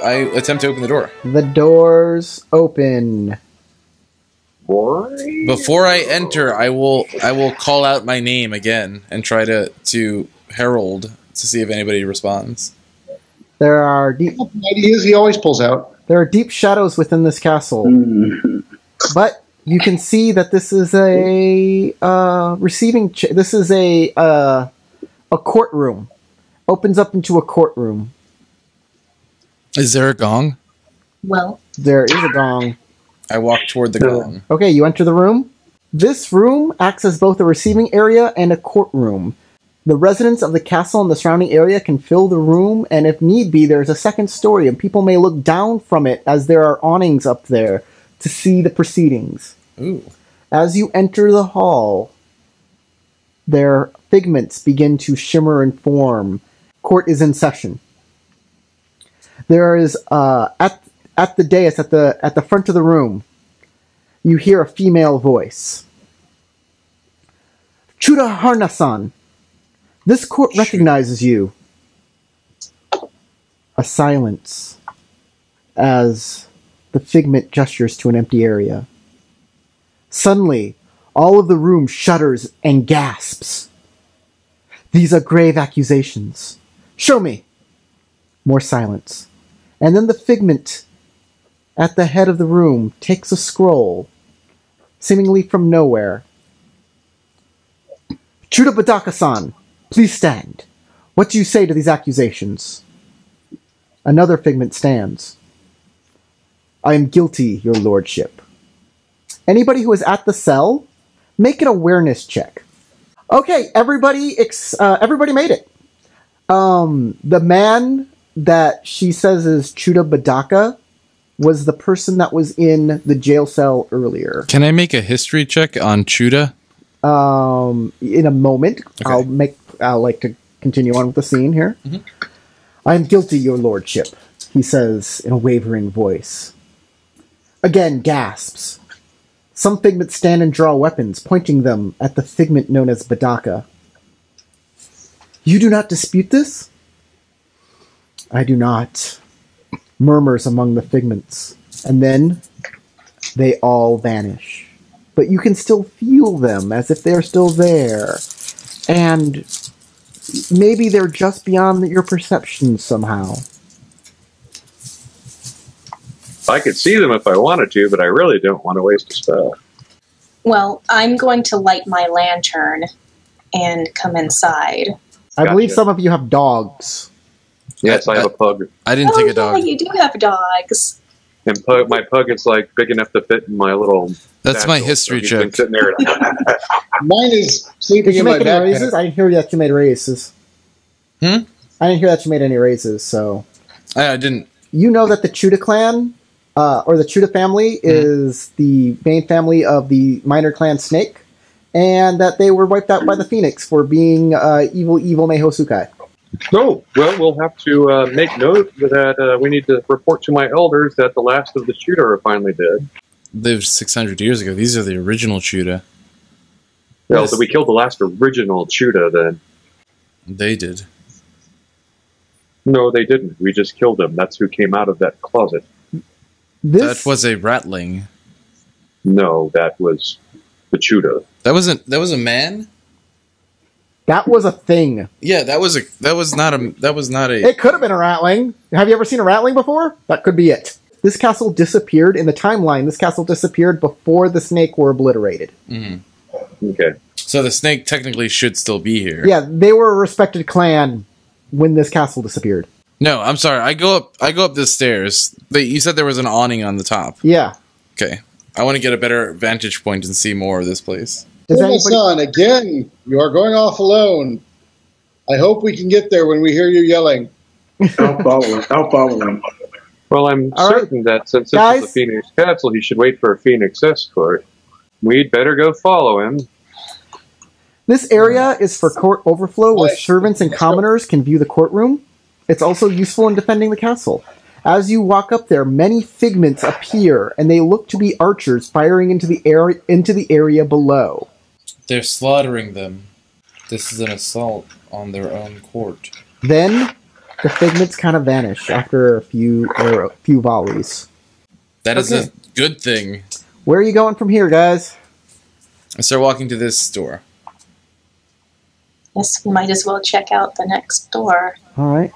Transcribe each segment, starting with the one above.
I attempt to open the door. The doors open. Boy. Before I enter, I will call out my name again and try to herald to see if anybody responds. There are deep ideas he always pulls out. There are deep shadows within this castle, but you can see that this is a receiving. This is a courtroom. Opens up into a courtroom. Is there a gong? Well, there is a gong. I walk toward the gong. Okay, you enter the room. This room acts as both a receiving area and a courtroom. The residents of the castle and the surrounding area can fill the room, and if need be, there's a second story, and people may look down from it as there are awnings up there to see the proceedings. Ooh. As you enter the hall, their figments begin to shimmer and form. Court is in session. There is at the dais at the front of the room, you hear a female voice. Chuda Harnasan, this court recognizes you. A silence as the figment gestures to an empty area. Suddenly, all of the room shudders and gasps. These are grave accusations. Show me. More silence. And then the figment at the head of the room takes a scroll, seemingly from nowhere. Chuda Badaka-san, please stand. What do you say to these accusations? Another figment stands. I am guilty, your lordship. Anybody who is at the cell, make an awareness check. Okay, everybody made it. The man that she says is Chuda Badaka was the person that was in the jail cell earlier. Can I make a history check on Chuda? In a moment. Okay. I'll like to continue on with the scene here. Mm-hmm. I am guilty, your lordship, he says in a wavering voice. Again, gasps. Some figments stand and draw weapons, pointing them at the figment known as Badaka. You do not dispute this? I do not. Murmurs among the figments. And then they all vanish. But you can still feel them as if they're still there. And maybe they're just beyond your perception somehow. I could see them if I wanted to, but I really don't want to waste a spell. Well, I'm going to light my lantern and come inside. I believe some of you have dogs. Yes, I have a pug. I didn't take a dog. Yeah, you do have dogs. And my pug is like big enough to fit in my little... That's satchel, my history so check. Sitting there. Mine is sleeping in my backpack. Raises? I didn't hear that you made raises. I didn't hear that you made any raises, so... I didn't. You know that the Chuda clan, or the Chuda family, is the main family of the minor clan Snake, and that they were wiped out by the Phoenix for being evil Meiho Sukai. Oh, well, we'll have to make note that we need to report to my elders that the last of the Chuda are finally dead. Lived 600 years ago. These are the original Chuda. Well, yes. So we killed the last original Chuda, then. They did. No, they didn't. We just killed them. That's who came out of that closet. That was a ratling. No, that was the Chuda. That was a man? That was a thing. Yeah, that was not a... It could have been a ratling. Have you ever seen a ratling before? That could be it. This castle disappeared in the timeline. This castle disappeared before the snake were obliterated. Mm-hmm. Okay. So the snake technically should still be here. Yeah, they were a respected clan when this castle disappeared. No, I'm sorry. I go up the stairs. You said there was an awning on the top. Yeah. Okay. I want to get a better vantage point and see more of this place. Son, again, you are going off alone. I hope we can get there when we hear you yelling. I'll follow him. Well, I'm certain that since this is a Phoenix Castle, he should wait for a Phoenix escort. We'd better go follow him. This area is for court overflow, where servants and commoners can view the courtroom. It's also useful in defending the castle. As you walk up there, many figments appear, and they look to be archers firing into the area below. They're slaughtering them. This is an assault on their own court. Then, The figments kind of vanish after a few volleys. That is a good thing. Where are you going from here, guys? I start walking to this door. Yes, we might as well check out the next door. All right.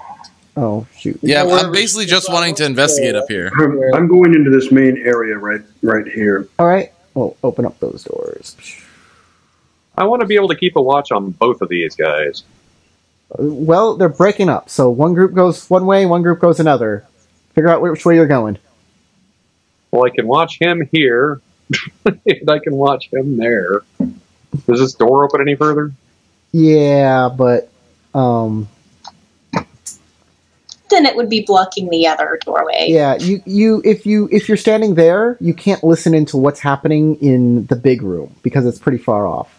Oh, shoot. Yeah, I'm basically just wanting to investigate up here. I'm going into this main area right here. All right. Well, open up those doors. I want to be able to keep a watch on both of these guys. Well, they're breaking up, so one group goes one way, one group goes another. Figure out which way you're going. Well, I can watch him here, and I can watch him there. Does this door open any further? Yeah, but Then it would be blocking the other doorway. yeah, if you're standing there, you can't listen into what's happening in the big room because it's pretty far off.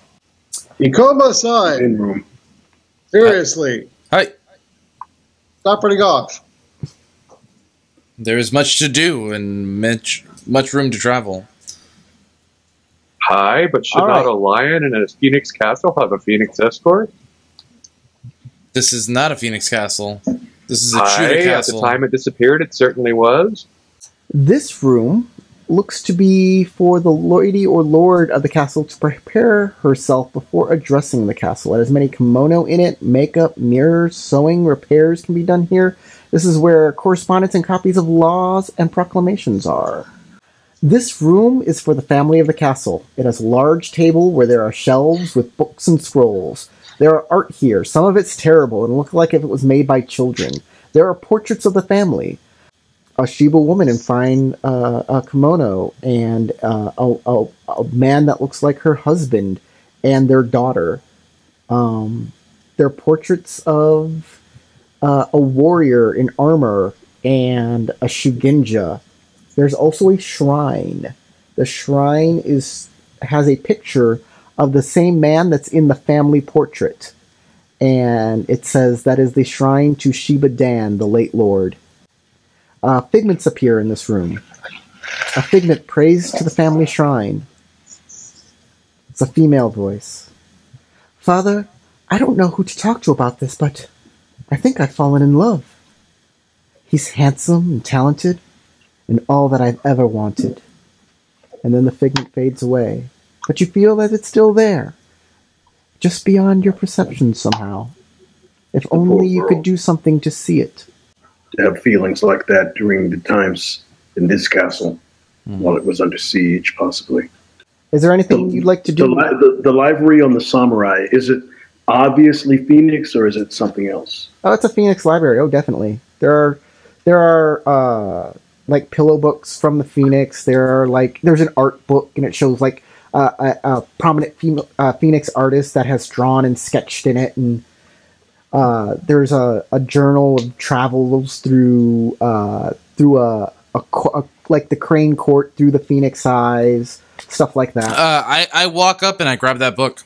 Ikoma-san, In room. seriously, Hi. stop running off. There is much to do and much room to travel. Hi, but should All not right. a lion in a phoenix castle have a phoenix escort? This is not a Phoenix Castle. This is a Hi, Chuda at the Castle. time it disappeared, it certainly was. This room looks to be for the lady or lord of the castle to prepare herself before addressing the castle. It has many kimono in it, makeup, mirrors, sewing, repairs can be done here. This is where correspondence and copies of laws and proclamations are. This room is for the family of the castle. It has a large table where there are shelves with books and scrolls. There are art here. Some of it's terrible and looks like if it was made by children. There are portraits of the family. A Shiba woman in fine kimono, and a man that looks like her husband and their daughter. They're portraits of a warrior in armor and a shugenja. There's also a shrine. The shrine has a picture of the same man that's in the family portrait. And it says that is the shrine to Shiba Dan, the late lord. Figments appear in this room. A figment prays to the family shrine. It's a female voice. Father, I don't know who to talk to about this, but I think I've fallen in love. He's handsome and talented, and all that I've ever wanted. And then the figment fades away. But you feel that it's still there. Just beyond your perception somehow. If only you could do something to see it. To have feelings like that during the times in this castle while it was under siege, possibly. Is there anything you'd like to do? The library on the samurai, is it obviously Phoenix or is it something else? Oh, it's a Phoenix library. Oh, definitely. There are like pillow books from the Phoenix. There's an art book, and it shows like a prominent Phoenix artist that has drawn and sketched in it, and there's a journal of travels through like the Crane Court through the Phoenix Eyes, stuff like that. I walk up and I grab that book.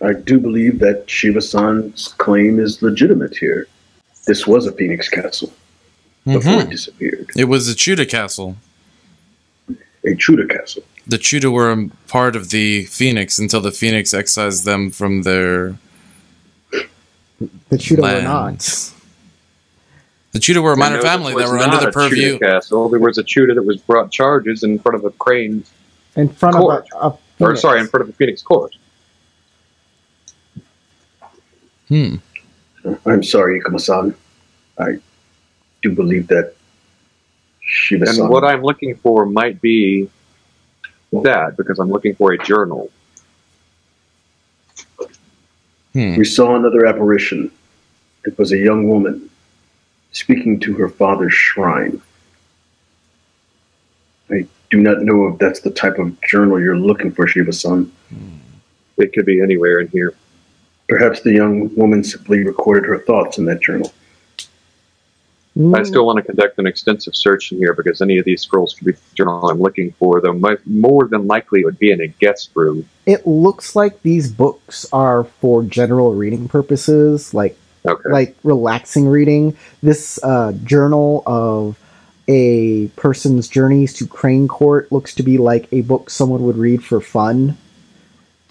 I do believe that Shiva-san's claim is legitimate here. This was a Phoenix castle before it disappeared. It was a Chuda Castle. A Chuda castle. The Chuda were a part of the Phoenix until the Phoenix excised them from their The Chuda were not. lands. The Chuda were a minor family that were under the purview. Castle. There was a Chuda that was brought charges in front of a crane In front court. of a Or, Phoenix. sorry, in front of the Phoenix court. I'm sorry, Ikuma-san. I do believe that Shiva-san... And what I'm looking for might be that, because I'm looking for a journal. We saw another apparition. It was a young woman speaking to her father's shrine. I do not know if that's the type of journal you're looking for, Shiva-san. It could be anywhere in here. Perhaps the young woman simply recorded her thoughts in that journal. I still want to conduct an extensive search in here because any of these scrolls could be the journal I'm looking for, though more than likely it would be in a guest room. It looks like these books are for general reading purposes, like relaxing reading. This journal of a person's journeys to Crane Court looks to be like a book someone would read for fun,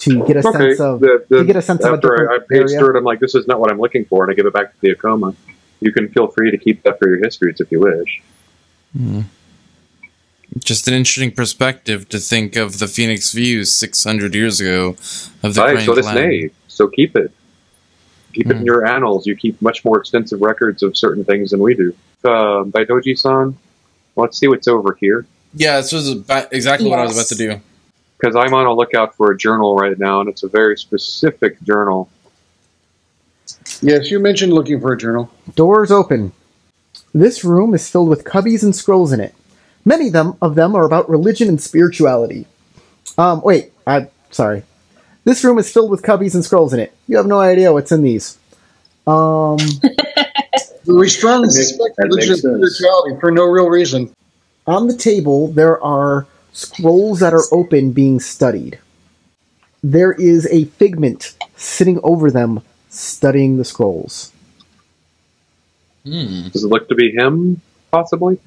to get a sense of to get a sense of a after different I page area. through it, I'm like, this is not what I'm looking for, and I give it back to the Akoma. You can feel free to keep that for your histories if you wish. Just an interesting perspective to think of the Phoenix views 600 years ago of the Right, Crane so does clan. Nave. So keep it. Keep it in your annals. You keep much more extensive records of certain things than we do. Daidoji-san, let's see what's over here. Yeah, this was exactly what I was about to do. Because I'm on a lookout for a journal right now, and it's a very specific journal. Yes, you mentioned looking for a journal. Doors open. This room is filled with cubbies and scrolls in it. Many of them are about religion and spirituality. Sorry. This room is filled with cubbies and scrolls in it. You have no idea what's in these. We strongly suspect religion and spirituality for no real reason. On the table, there are scrolls that are open being studied. There is a figment sitting over them studying the scrolls. Does it look to be him, possibly?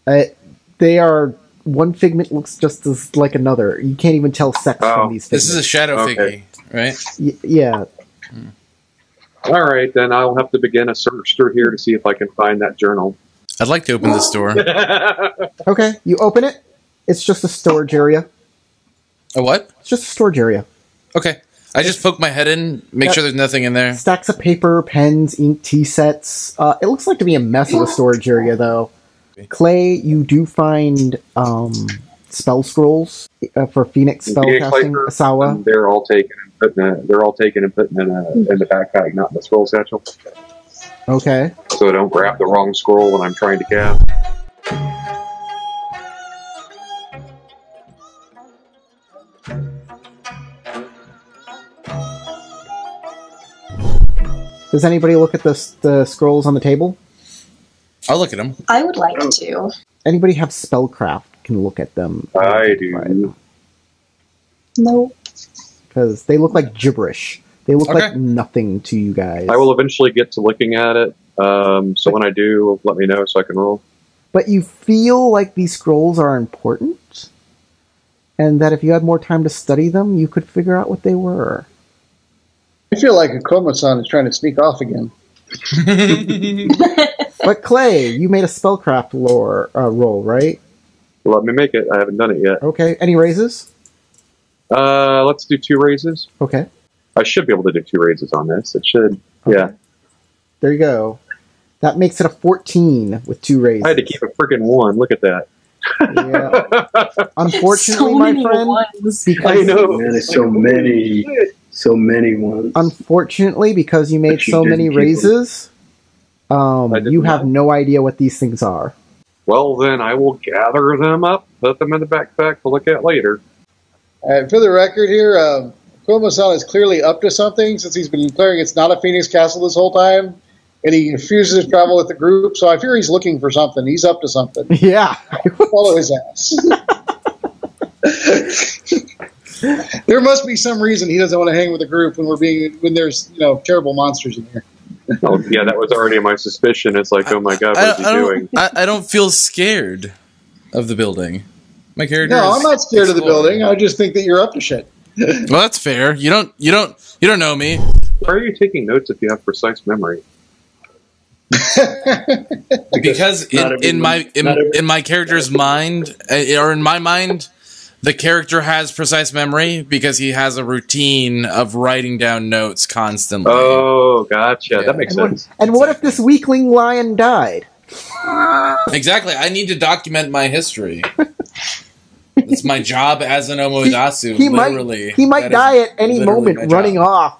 They are... One figment looks just as like another. You can't even tell sex from these figments. This is a shadow figgy, right? Yeah. All right, then I'll have to begin a search through here to see if I can find that journal. I'd like to open this door. Okay, you open it. It's just a storage area. A what? It's just a storage area. Okay. I just poke my head in, make sure there's nothing in there. Stacks of paper, pens, ink, tea sets. It looks like to be a mess of a storage area, though. Clay, you do find spell scrolls for Phoenix spellcasting. Asawa. They're all taken and put in the backpack, not in the scroll satchel. Okay. So I don't grab the wrong scroll when I'm trying to cast. Does anybody look at the scrolls on the table? I'll look at them. I would like to. Anybody have spellcraft can look at them. I do. No. Because they look like gibberish. They look Okay. like nothing to you guys. I will eventually get to looking at it. So when I do, let me know so I can roll. But you feel like these scrolls are important, and that if you had more time to study them, you could figure out what they were. I feel like Akoma-san is trying to sneak off again. But Clay, you made a spellcraft roll, right? Let me make it. I haven't done it yet. Okay. Any raises? Let's do 2 raises. Okay. I should be able to do 2 raises on this. It should. Okay. Yeah. There you go. That makes it a 14 with 2 raises. I had to keep a freaking 1. Look at that. Yeah. Unfortunately, So my many friend, ones. because I know. Man, there's so many ones. unfortunately, because you made But you so didn't many keep them. raises, did you have not. no idea what these things are. Well, then I will gather them up, put them in the backpack to look at later. For the record here, Akoma-san is clearly up to something since he's been declaring it's not a Phoenix Castle this whole time, and he refuses to travel with the group, so I fear he's looking for something. He's up to something. Yeah. Follow his ass. There must be some reason he doesn't want to hang with the group when there's terrible monsters in here. Oh, yeah, that was already my suspicion. It's like, oh my god, what is he doing? I don't feel scared of the building. My character. No, is I'm not scared of the exploring. building. I just think that you're up to shit. Well, that's fair. You don't know me. Why are you taking notes if you have precise memory? Because in my character's mind, or in my mind, the character has precise memory because he has a routine of writing down notes constantly. Oh, gotcha. Yeah. That makes sense. And what if this weakling lion died? Exactly. I need to document my history. It's my job as an Omodasu. He literally. might That is die at any literally moment my running job. off